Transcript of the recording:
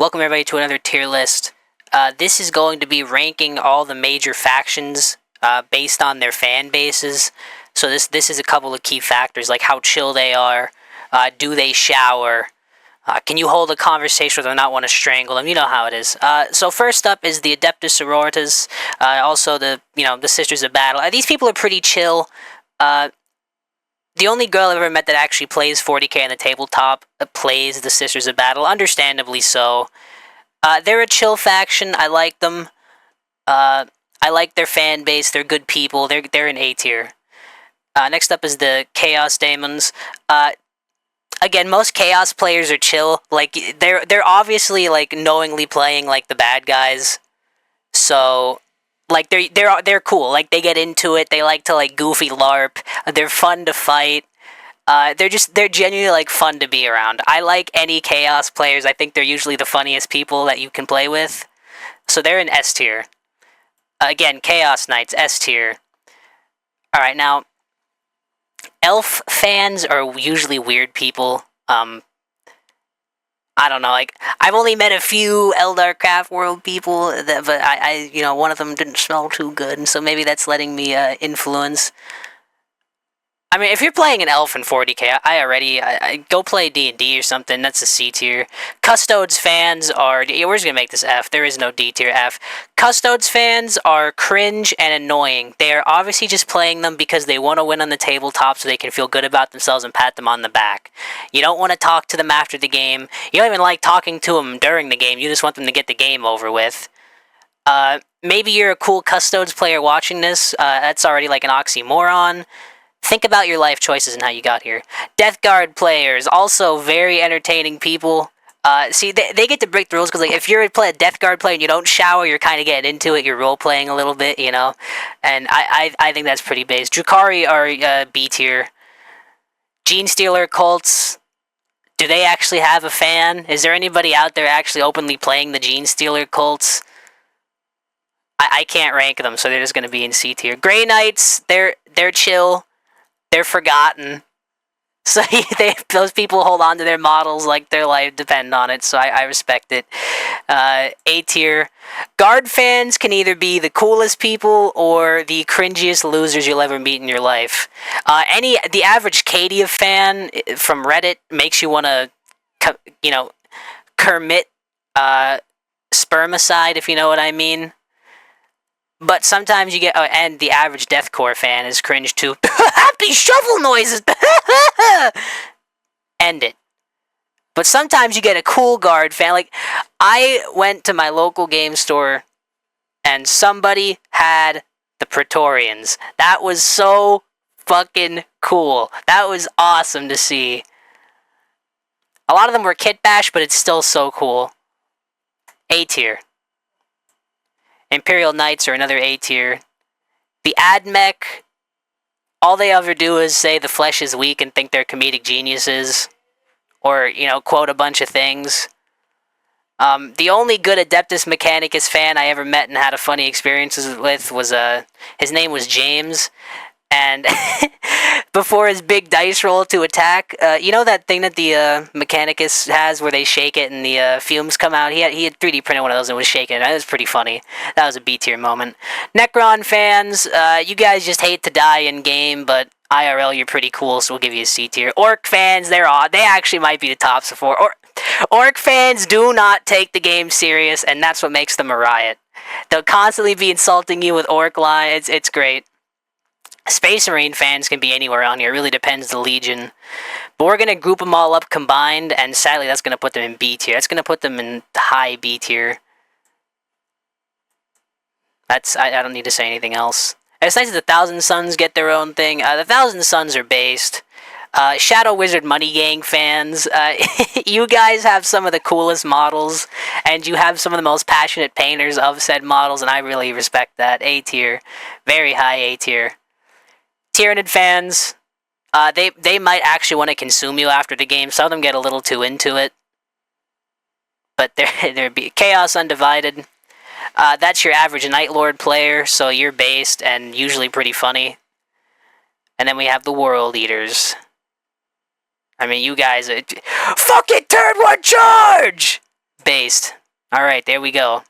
Welcome everybody to another tier list. This is going to be ranking all the major factions based on their fan bases. So this is a couple of key factors, like how chill they are, do they shower, can you hold a conversation with them and not want to strangle them? You know how it is. So first up is the Adeptus Sororitas, also the Sisters of Battle. These people are pretty chill. The only girl I've ever met that actually plays 40k on the tabletop plays the Sisters of Battle, understandably so. They're a chill faction. I like them. I like their fan base. They're good people. They're an A tier. Next up is the Chaos Daemons. Again, most Chaos players are chill. Like they're obviously like knowingly playing like the bad guys. So like they're cool. Like they get into it. They like to like goofy LARP. They're fun to fight. They're genuinely like fun to be around. I like any Chaos players. I think they're usually the funniest people that you can play with. So they're in S tier. Again, Chaos Knights, S tier. Alright, now Elf fans are usually weird people. I don't know, like, I've only met a few Eldar Craft World people, but I one of them didn't smell too good, and so maybe that's letting me influence. I mean, if you're playing an elf in 40k, I go play D&D or something. That's a C tier. Custodes fans are... we're just going to make this F. There is no D tier F. Custodes fans are cringe and annoying. They are obviously just playing them because they want to win on the tabletop so they can feel good about themselves and pat them on the back. You don't want to talk to them after the game. You don't even like talking to them during the game. You just want them to get the game over with. Maybe you're a cool Custodes player watching this. That's already like an oxymoron. Think about your life choices and how you got here. Death Guard players, also very entertaining people. See, they get to break the rules because, like, if you're a Death Guard player and you don't shower, you're kind of getting into it. You're role-playing a little bit, you know? And I think that's pretty base. Drukhari are B tier. Genestealer cults, do they actually have a fan? Is there anybody out there actually openly playing the Genestealer cults? I can't rank them, so they're just going to be in C tier. Grey Knights, they're chill. They're forgotten. So those people hold on to their models like their life depend on it, so I respect it. A tier. Guard fans can either be the coolest people or the cringiest losers you'll ever meet in your life. The average Cadia fan from Reddit makes you want to, commit spermicide, if you know what I mean. But sometimes you get... and the average deathcore fan is cringe too. Happy shovel noises! End it. But sometimes you get a cool guard fan. Like, I went to my local game store and somebody had the Praetorians. That was so fucking cool. That was awesome to see. A lot of them were kit bash, but it's still so cool. A tier. Imperial Knights are another A tier. The AdMech, all they ever do is say the flesh is weak and think they're comedic geniuses. Or, quote a bunch of things. The only good Adeptus Mechanicus fan I ever met and had a funny experiences with was, his name was James. And before his big dice roll to attack, you know that thing that the Mechanicus has where they shake it and the fumes come out? He had 3D printed one of those and was shaking it. That was pretty funny. That was a B tier moment. Necron fans, you guys just hate to die in game, but IRL you're pretty cool, so we'll give you a C tier. Ork fans, they're odd. They actually might be the tops of 4. Ork fans do not take the game serious, and that's what makes them a riot. They'll constantly be insulting you with Ork lines. It's great. Space Marine fans can be anywhere on here. It really depends the Legion. But we're going to group them all up combined, and sadly that's going to put them in B tier. That's going to put them in high B tier. I don't need to say anything else. It's nice that the Thousand Suns get their own thing. The Thousand Suns are based. Shadow Wizard Money Gang fans, you guys have some of the coolest models, and you have some of the most passionate painters of said models, and I really respect that. A tier. Very high A tier. Tyranid fans, they might actually want to consume you after the game. Some of them get a little too into it. But they're Chaos Undivided. That's your average Night Lord player, so you're based and usually pretty funny. And then we have the World Eaters. I mean, you guys are... Fucking turn one charge! paste. Alright, there we go.